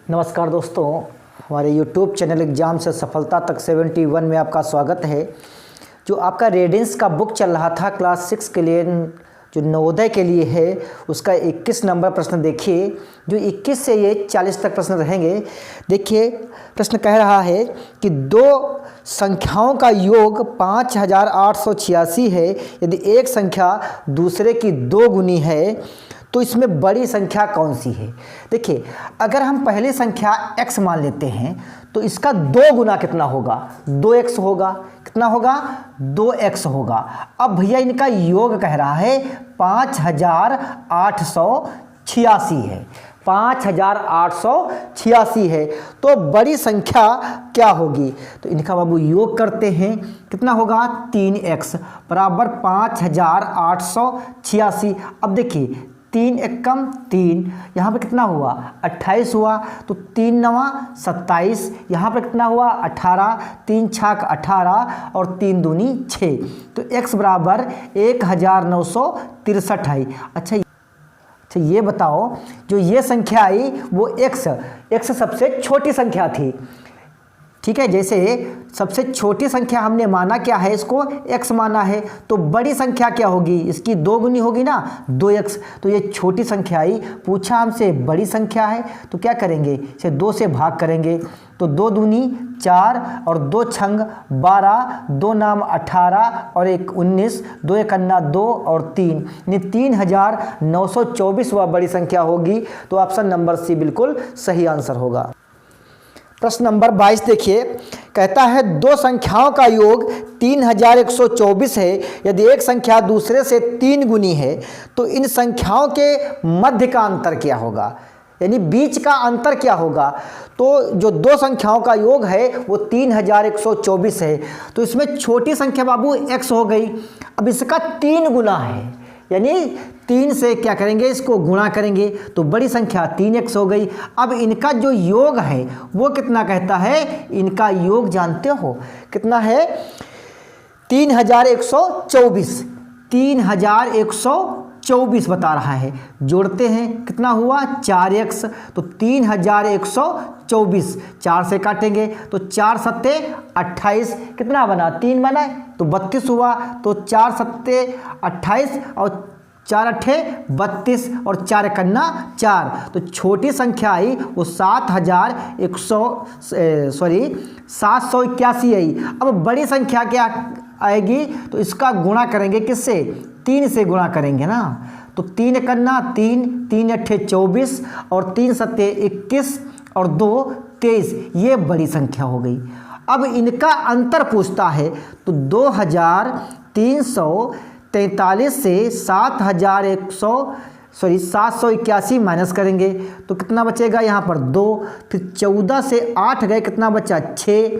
नमस्कार दोस्तों, हमारे YouTube चैनल एग्ज़ाम से सफलता तक 71 में आपका स्वागत है। जो आपका रेडियंस का बुक चल रहा था क्लास 6 के लिए, जो नवोदय के लिए है, उसका 21 नंबर प्रश्न देखिए। जो 21 से ये 40 तक प्रश्न रहेंगे। देखिए, प्रश्न कह रहा है कि दो संख्याओं का योग 5886 है। यदि एक संख्या दूसरे की 2 गुनी है तो इसमें बड़ी संख्या कौन सी है। देखिए, अगर हम पहली संख्या x मान लेते हैं तो इसका 2 गुना कितना होगा, 2x होगा। कितना होगा, 2x होगा। अब भैया इनका योग कह रहा है 5886 है, 5886 है। तो बड़ी संख्या क्या होगी, तो इनका बाबू योग करते हैं। कितना होगा, 3x बराबर 5886। अब देखिए 3 एकम 3, यहाँ पर कितना हुआ 28 हुआ, तो 3 नवा 27, यहाँ पर कितना हुआ 18, 3 छाक 18 और 3 दूनी 6, तो x बराबर 1963 आई। अच्छा ये बताओ, जो ये संख्या आई वो x सबसे छोटी संख्या थी। ठीक है, जैसे सबसे छोटी संख्या हमने माना क्या है, इसको x माना है, तो बड़ी संख्या क्या होगी, इसकी 2 गुनी होगी ना, 2x। तो ये छोटी संख्या आई, पूछा हमसे बड़ी संख्या है, तो क्या करेंगे, इसे 2 से भाग करेंगे। तो 2 दूनी 4 और 2 छंग 12, 2 नाम 18 और 1 19, 2 एक अन्ना 2 और 3, यानी 3924 वह बड़ी संख्या होगी। तो ऑप्शन नंबर सी बिल्कुल सही आंसर होगा। प्रश्न नंबर 22 देखिए, कहता है दो संख्याओं का योग 3124 है। यदि एक संख्या दूसरे से 3 गुनी है तो इन संख्याओं के मध्य का अंतर क्या होगा, यानी बीच का अंतर क्या होगा। तो जो दो संख्याओं का योग है वो 3124 है, तो इसमें छोटी संख्या बाबू x हो गई। अब इसका 3 गुना है, यानी 3 से क्या करेंगे, इसको गुणा करेंगे, तो बड़ी संख्या 3x हो गई। अब इनका जो योग है वो कितना कहता है, इनका योग जानते हो कितना है, 3124 बता रहा है। जोड़ते हैं, कितना हुआ 4x, तो 3124, 4 से काटेंगे तो 4 सत्ते 28, कितना बना 3 बना, तो 32 हुआ। तो 4 सत्ते 28 और 4 अट्ठे 32 और 4 कन्ना 4, तो छोटी संख्या आई वो 781 आई। अब बड़ी संख्या क्या आएगी, तो इसका गुणा करेंगे किससे, 3 से गुणा करेंगे ना, तो 3 कन्ना 3, 3 अट्ठे 24 और 3 सत्ते 21 और 2 23, ये बड़ी संख्या हो गई। अब इनका अंतर पूछता है, तो 2343 से 781 माइनस करेंगे तो कितना बचेगा, यहाँ पर 2, फिर 14 से 8 गए, कितना बचा 6।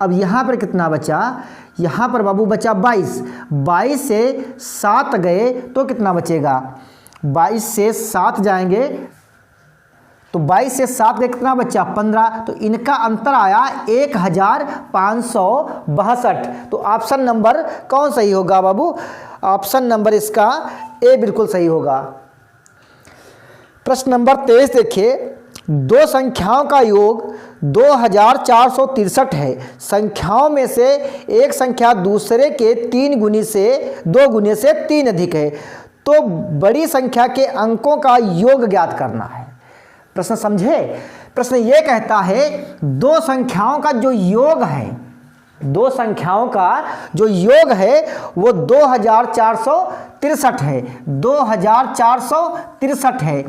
अब यहाँ पर कितना बचा, यहाँ पर बाबू बचा 22 से 7 गए तो कितना बचेगा, 22 से 7 जाएंगे तो 22 से 7 गए, कितना बचा 15। तो इनका अंतर आया 1562। तो ऑप्शन नंबर कौन सही होगा बाबू, ऑप्शन नंबर इसका ए बिल्कुल सही होगा। प्रश्न नंबर 23 देखिए, दो संख्याओं का योग 2463 है। संख्याओं में से एक संख्या दूसरे के 2 गुने से 3 अधिक है, तो बड़ी संख्या के अंकों का योग ज्ञात करना है। प्रश्न समझे, प्रश्न ये कहता है दो संख्याओं का जो योग है वो 2463 है, 2463 है।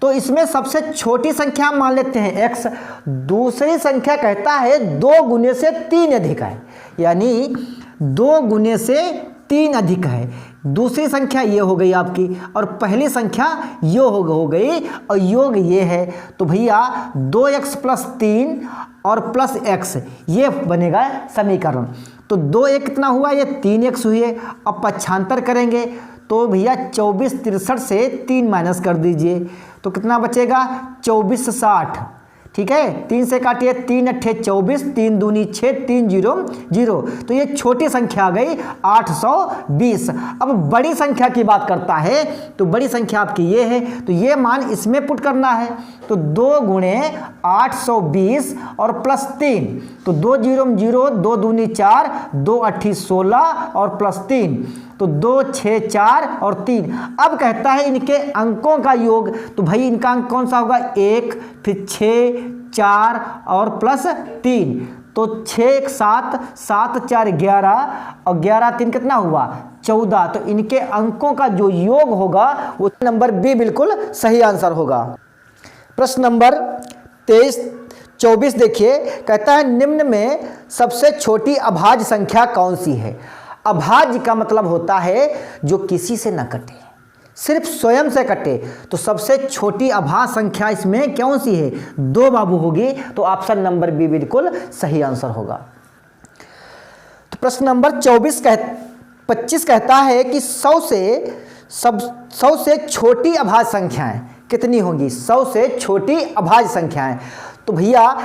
तो इसमें सबसे छोटी संख्या मान लेते हैं x, दूसरी संख्या कहता है 2 गुने से 3 अधिक है, यानी 2 गुने से 3 अधिक है। दूसरी संख्या ये हो गई आपकी और पहली संख्या ये हो गई और योग ये है। तो भैया 2x + 3 और प्लस x ये बनेगा समीकरण। तो 2 कितना हुआ, ये 3x हुए। अब पक्षांतर करेंगे तो भैया 2463 से 3 माइनस कर दीजिए तो कितना बचेगा 2460। ठीक है, 3 से काटिए, 3 अट्ठे 24, 3 दूनी 6, 3 जीरो 0, तो ये छोटी संख्या आ गई 820। अब बड़ी संख्या की बात करता है तो बड़ी संख्या आपकी ये है, तो ये मान इसमें पुट करना है, तो 2 गुणे 820 और प्लस 3, तो 2 जीरो 0, 2 दूनी 4, 2 अट्ठी 16 और प्लस 3, तो 2 6 4 और 3। अब कहता है इनके अंकों का योग, तो भाई इनका अंक कौन सा होगा, 1, फिर 6 4 और प्लस 3, तो 6 1 7, 7 4 11 और 11 3 कितना हुआ 14। तो इनके अंकों का जो योग होगा वो नंबर बी बिल्कुल सही आंसर होगा। प्रश्न नंबर 24 देखिए, कहता है निम्न में सबसे छोटी अभाज्य संख्या कौन सी है। अभाज्य का मतलब होता है जो किसी से न कटे, सिर्फ स्वयं से कटे, तो सबसे छोटी अभाज्य संख्या इसमें कौन सी है, 2 बाबू होगी, तो ऑप्शन नंबर बी बिल्कुल सही आंसर होगा। तो प्रश्न नंबर 25 कहता है कि 100 से छोटी अभाज्य संख्याएं कितनी होंगी, 100 से छोटी अभाज्य संख्याएं। तो भैया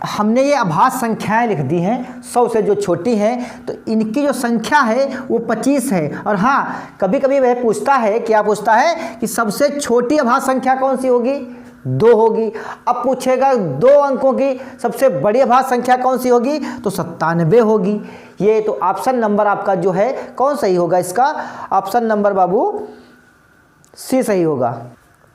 हमने ये अभाज्य संख्याएं लिख दी हैं 100 से जो छोटी हैं, तो इनकी जो संख्या है वो 25 है। और हाँ, कभी कभी वह पूछता है, क्या पूछता है कि सबसे छोटी अभाज्य संख्या कौन सी होगी, 2 होगी। अब पूछेगा 2 अंकों की सबसे बड़ी अभाज्य संख्या कौन सी होगी, तो 97 होगी। ये तो ऑप्शन नंबर आपका जो है कौन सही होगा, इसका ऑप्शन नंबर बाबू सी सही होगा।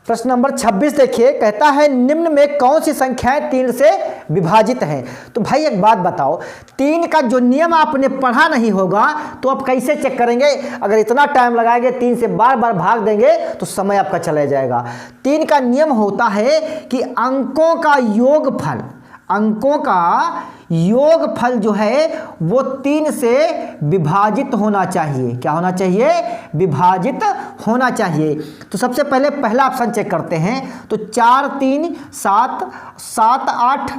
प्रश्न नंबर 26 देखिए, कहता है निम्न में कौन सी संख्याएं 3 से विभाजित हैं। तो भाई एक बात बताओ, 3 का जो नियम आपने पढ़ा नहीं होगा तो आप कैसे चेक करेंगे। अगर इतना टाइम लगाएंगे, 3 से बार बार भाग देंगे तो समय आपका चला जाएगा। 3 का नियम होता है कि अंकों का योगफल, अंकों का योगफल जो है वो 3 से विभाजित होना चाहिए। क्या होना चाहिए, विभाजित होना चाहिए। तो सबसे पहले पहला ऑप्शन चेक करते हैं, तो 4 3 7, 7 8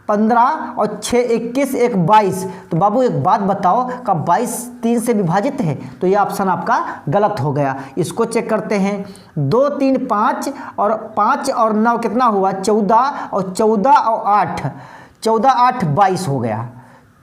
15 और 6 21, 1 22। तो बाबू एक बात बताओ, का 22 3 से विभाजित है, तो ये ऑप्शन आपका गलत हो गया। इसको चेक करते हैं, 2 3 5 और 5 और 9 कितना हुआ 14, और 14 और 8, 14 8 22 हो गया।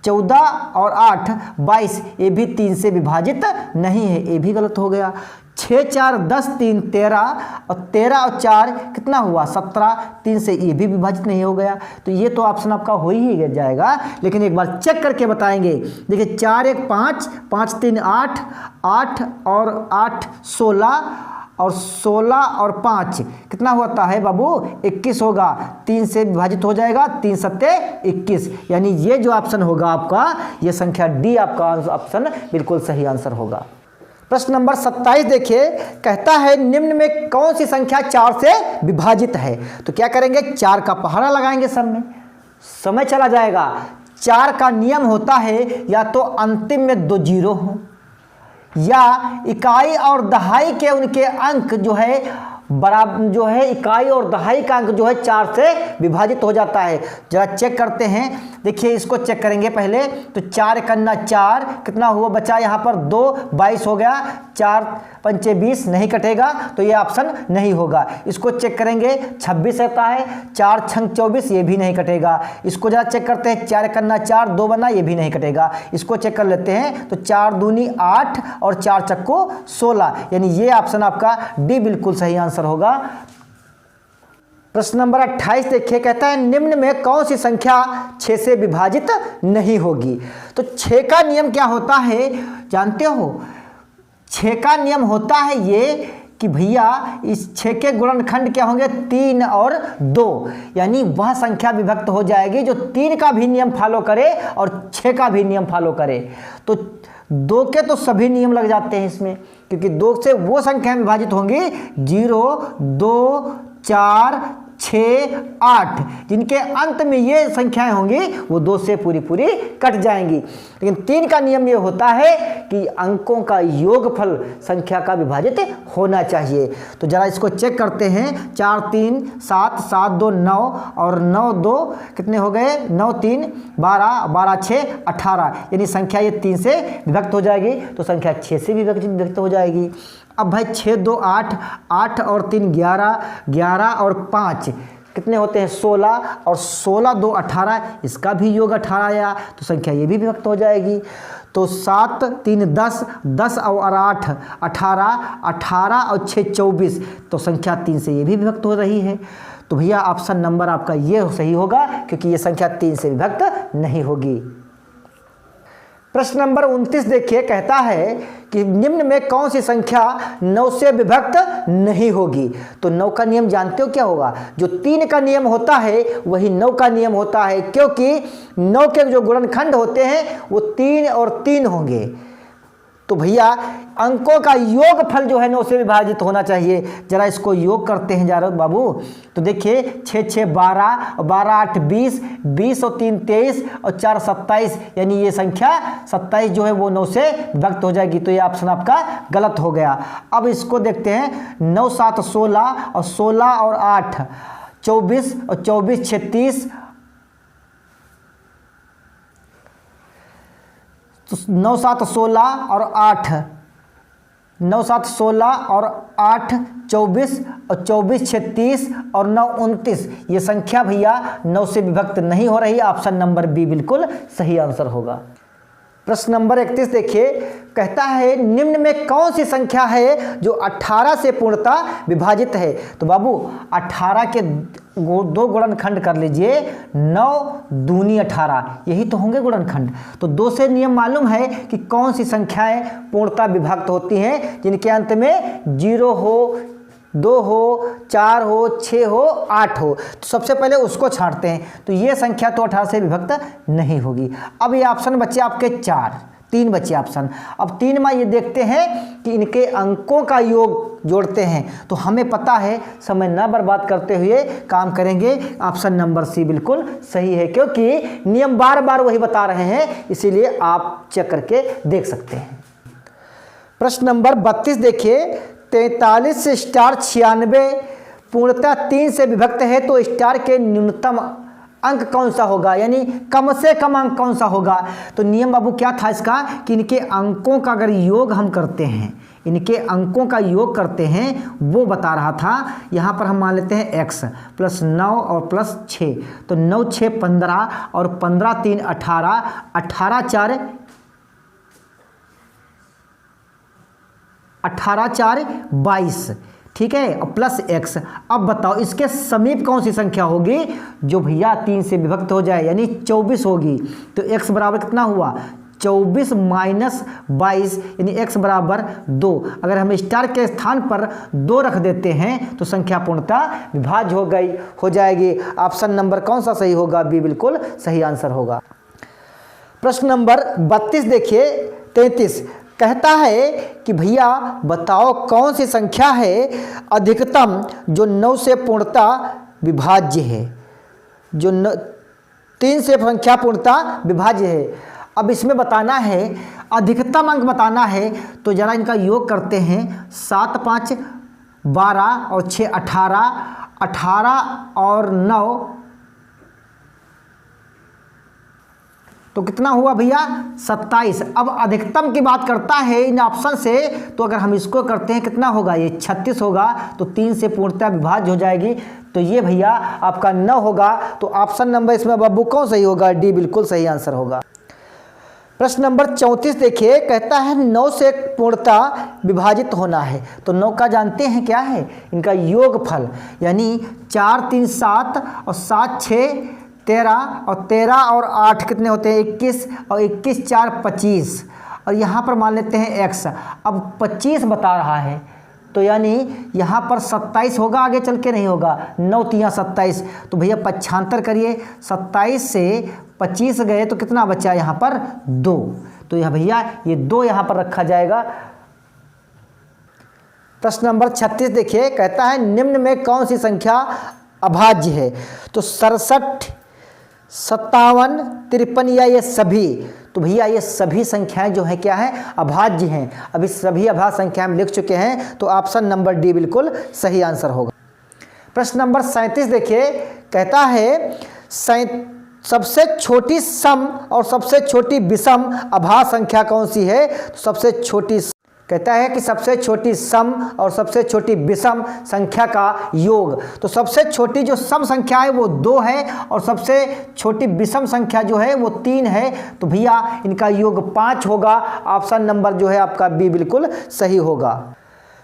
14 और 8 22, ये भी 3 से विभाजित नहीं है, ये भी गलत हो गया। 6 4 10 3 13 और 13 और 4 कितना हुआ 17, 3 से ये भी विभाजित नहीं हो गया। तो ये तो ऑप्शन आपका हो ही जाएगा, लेकिन एक बार चेक करके बताएंगे। देखिए 4 1 5, 5 3 8, 8 और 8 16 और 16 और 5 कितना होता है बाबू 21 होगा। 3 से विभाजित हो जाएगा, 3 सत्ते 21, यानी ये जो ऑप्शन होगा आपका, ये संख्या डी आपका ऑप्शन बिल्कुल सही आंसर होगा। प्रश्न नंबर 27 देखिए, कहता है निम्न में कौन सी संख्या 4 से विभाजित है। तो क्या करेंगे, 4 का पहाड़ा लगाएंगे सब में, समय चला जाएगा। 4 का नियम होता है या तो अंतिम में 2 जीरो हों, या इकाई और दहाई के उनके अंक जो है बराबर, जो है इकाई और दहाई का अंक जो है 4 से विभाजित हो जाता है। जरा चेक करते हैं, देखिए इसको चेक करेंगे पहले। तो 4 कन्ना 4 कितना हुआ बचा यहाँ पर 2, 22 हो गया। 4 पंचे 20 नहीं कटेगा, तो ये ऑप्शन नहीं होगा। इसको चेक करेंगे, 26 रहता है। 4 छंग 24, ये भी नहीं कटेगा। इसको जरा चेक करते हैं, 4 कन्ना 4 2 बना, ये भी नहीं कटेगा। इसको चेक कर लेते हैं, तो 4 दूनी 8 और 4 चक्को 16, यानी ये ऑप्शन आपका डी बिल्कुल सही आंसर होगा। प्रश्न नंबर 28 देखिए, कहता है निम्न में कौन सी संख्या 6 से विभाजित नहीं होगी। तो 6 का नियम क्या होता है जानते हो, 6 का नियम होता है ये कि भैया इस 6 के गुणनखंड क्या होंगे 3 और 2, यानी वह संख्या विभक्त हो जाएगी जो 3 का भी नियम फॉलो करे और 6 का भी नियम फॉलो करे। तो 2 के तो सभी नियम लग जाते हैं इसमें, क्योंकि 2 से वो संख्या विभाजित होंगी 0 2 4 6 8, जिनके अंत में ये संख्याएं होंगी वो 2 से पूरी पूरी कट जाएंगी। लेकिन 3 का नियम ये होता है कि अंकों का योगफल संख्या का विभाजित होना चाहिए। तो जरा इसको चेक करते हैं, 4 3 7, 7 2 9 और 9 2 कितने हो गए 9 3 12, 12 6 18, यानी संख्या ये 3 से विभक्त हो जाएगी, तो संख्या 6 से विभक्त हो जाएगी। अब भाई 6 2 8, 8 और 3 11, 11 और 5 कितने होते हैं 16 और 16 2 18, इसका भी योग 18 आया तो संख्या ये भी विभक्त हो जाएगी। तो 7 3 10, 10 और 8 18, 18 और 6 24, तो संख्या 3 से ये भी विभक्त हो रही है। तो भैया ऑप्शन नंबर आपका ये सही होगा क्योंकि ये संख्या 3 से विभक्त नहीं होगी। प्रश्न नंबर 29 देखिए, कहता है कि निम्न में कौन सी संख्या 9 से विभक्त नहीं होगी। तो 9 का नियम जानते हो क्या होगा, जो 3 का नियम होता है वही 9 का नियम होता है, क्योंकि 9 के जो गुणनखंड होते हैं वो 3 और 3 होंगे। तो भैया अंकों का योगफल जो है 9 से विभाजित होना चाहिए। जरा इसको योग करते हैं जरा बाबू। तो देखिए 6 6 12 और 12 8 20, 20 और 3 23 और 4 27, यानी ये संख्या 27 जो है वो 9 से विभक्त हो जाएगी। तो ये ऑप्शन आपका गलत हो गया। अब इसको देखते हैं 9 7 16 और 16 और 8 24 और 24 36, तो 9 7 16 और 8, 9 7 16 और 8 24 और 24 36 और 9 29, ये संख्या भैया 9 से विभक्त नहीं हो रही। ऑप्शन नंबर बी बिल्कुल सही आंसर होगा। प्रश्न नंबर 31 देखिए, कहता है निम्न में कौन सी संख्या है जो 18 से पूर्णतः विभाजित है। तो बाबू 18 के दो गुणनखंड कर लीजिए, 9 दूनी 18, यही तो होंगे गुणनखंड। तो 2 से नियम मालूम है कि कौन सी संख्याएं पूर्णतः विभक्त होती हैं, जिनके अंत में 0 हो, 2 हो, 4 हो, 6 हो, 8 हो। तो सबसे पहले उसको छांटते हैं। तो ये संख्या तो 18 से विभक्त नहीं होगी। अब ये ऑप्शन बचे आपके 3 बचे ऑप्शन। अब 3 में ये देखते हैं कि इनके अंकों का योग जोड़ते हैं। तो हमें पता है, समय न बर्बाद करते हुए काम करेंगे। ऑप्शन नंबर सी बिल्कुल सही है, क्योंकि नियम बार बार वही बता रहे हैं, इसीलिए आप चेक करके देख सकते हैं। प्रश्न नंबर 32 देखिए, 43 से स्टार 96 पूर्णतः 3 से विभक्त है, तो स्टार के न्यूनतम अंक कौन सा होगा, यानी कम से कम अंक कौन सा होगा। तो नियम बाबू क्या था इसका कि इनके अंकों का अगर योग हम करते हैं, इनके अंकों का योग करते हैं, वो बता रहा था। यहाँ पर हम मान लेते हैं x प्लस 9 और प्लस 6, तो 9 6 15 और 15 3 18, 18 4 22, ठीक है, और प्लस x। अब बताओ इसके समीप कौन सी संख्या होगी जो भैया 3 से विभक्त हो जाए, यानी 24 होगी। तो x बराबर कितना हुआ, 24 माइनस 22, यानी x बराबर 2। अगर हम स्टार के स्थान पर 2 रख देते हैं तो संख्या पूर्णतः विभाज्य हो जाएगी। ऑप्शन नंबर कौन सा सही होगा, बी बिल्कुल सही आंसर होगा। प्रश्न नंबर 32 देखिए, 33 कहता है कि भैया बताओ कौन सी संख्या है अधिकतम जो 9 से पूर्णतः विभाज्य है, जो 3 से संख्या पूर्णतः विभाज्य है। अब इसमें बताना है, अधिकतम अंक बताना है, तो जरा इनका योग करते हैं। 7 5 12 और 6 18, 18 और 9, तो कितना हुआ भैया 27। अब अधिकतम की बात करता है इन ऑप्शन से, तो अगर हम इसको करते हैं कितना होगा, ये 36 होगा, तो 3 से पूर्णतः विभाज्य हो जाएगी। तो ये भैया आपका 9 होगा। तो ऑप्शन नंबर इसमें बाबू कौन सही होगा, डी बिल्कुल सही आंसर होगा। प्रश्न नंबर 34 देखिए, कहता है 9 से पूर्णतः विभाजित होना है। तो 9 का जानते हैं क्या है, इनका योगफल, यानी 4 3 7 और 7 6 13 और 13 और 8 कितने होते हैं 21 और 21 4 25, और यहाँ पर मान लेते हैं x। अब 25 बता रहा है, तो यानी यहाँ पर 27 होगा, आगे चल के नहीं होगा। 9 3 27, तो भैया पक्षांतर करिए, 27 से 25 गए तो कितना बचा यहाँ पर 2। तो यह भैया ये 2 यहाँ पर रखा जाएगा। प्रश्न नंबर 36 देखिए, कहता है निम्न में कौन सी संख्या अभाज्य है। तो 67 57 53 या ये सभी। तो भैया ये सभी संख्याएं जो हैं क्या हैं, अभाज्य हैं। अभी सभी अभाज्य संख्याएं हम लिख चुके हैं, तो ऑप्शन नंबर डी बिल्कुल सही आंसर होगा। प्रश्न नंबर 37 देखिए, कहता है सबसे छोटी सम और सबसे छोटी विषम अभाज्य संख्या कौन सी है। तो सबसे छोटी कहता है कि सबसे छोटी सम और सबसे छोटी विषम संख्या का योग। तो सबसे छोटी जो सम संख्या है वो 2 है और सबसे छोटी विषम संख्या जो है वो 3 है। तो भैया इनका योग 5 होगा। ऑप्शन नंबर जो है आपका बी बिल्कुल सही होगा।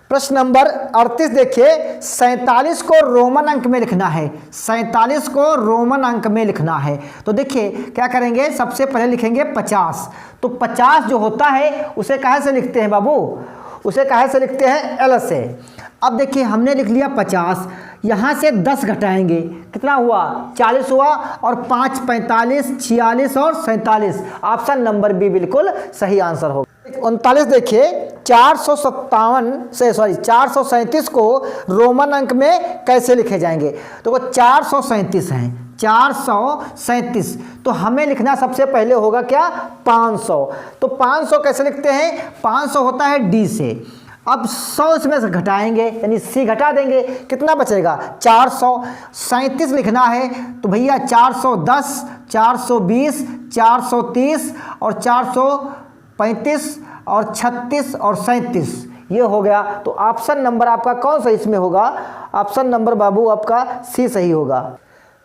प्रश्न नंबर 38 देखिए, 47 को रोमन अंक में लिखना है। 47 को रोमन अंक में लिखना है तो देखिए क्या करेंगे, सबसे पहले लिखेंगे 50। तो 50 जो होता है उसे कहाँ से लिखते हैं बाबू, उसे कहाँ से लिखते हैं, एल से। अब देखिए हमने लिख लिया 50, यहाँ से 10 घटाएंगे, कितना हुआ, 40 हुआ, और 5 45 46 और 47। ऑप्शन नंबर बी बिल्कुल सही आंसर होगा। 39 देखिए, 437 को रोमन अंक में कैसे लिखे जाएंगे। तो 437 हैं, 437, तो हमें लिखना सबसे पहले होगा क्या, 500। तो 500 कैसे लिखते हैं, 500 होता है डी से। अब 100 इसमें से घटाएंगे यानी सी घटा देंगे, कितना बचेगा, 437 लिखना है। तो भैया 410, 420, 430 और 435 और 36 और 37 ये हो गया। तो ऑप्शन नंबर आपका कौन सा इसमें होगा, ऑप्शन नंबर बाबू आपका सी सही होगा।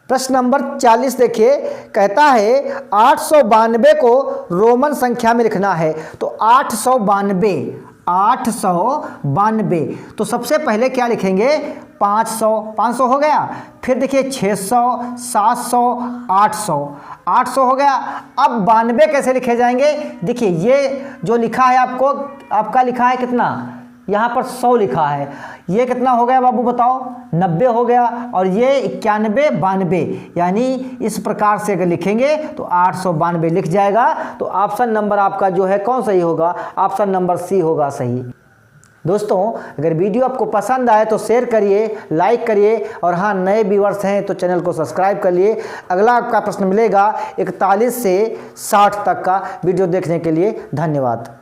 प्रश्न नंबर 40 देखिए, कहता है 892 को रोमन संख्या में लिखना है। तो 892, तो सबसे पहले क्या लिखेंगे, 500 हो गया। फिर देखिए 600, 700, 800 हो गया। अब 92 कैसे लिखे जाएंगे, देखिए ये जो लिखा है आपका लिखा है कितना, यहाँ पर 100 लिखा है, ये कितना हो गया बाबू बताओ, 90 हो गया। और ये 91, 92, यानी इस प्रकार से अगर लिखेंगे तो 892 लिख जाएगा। तो ऑप्शन नंबर आपका जो है कौन सही होगा, ऑप्शन नंबर सी होगा सही। दोस्तों अगर वीडियो आपको पसंद आए तो शेयर करिए, लाइक करिए, और हाँ नए व्यूअर्स हैं तो चैनल को सब्सक्राइब कर लिए। अगला आपका प्रश्न मिलेगा 41 से 60 तक का। वीडियो देखने के लिए धन्यवाद।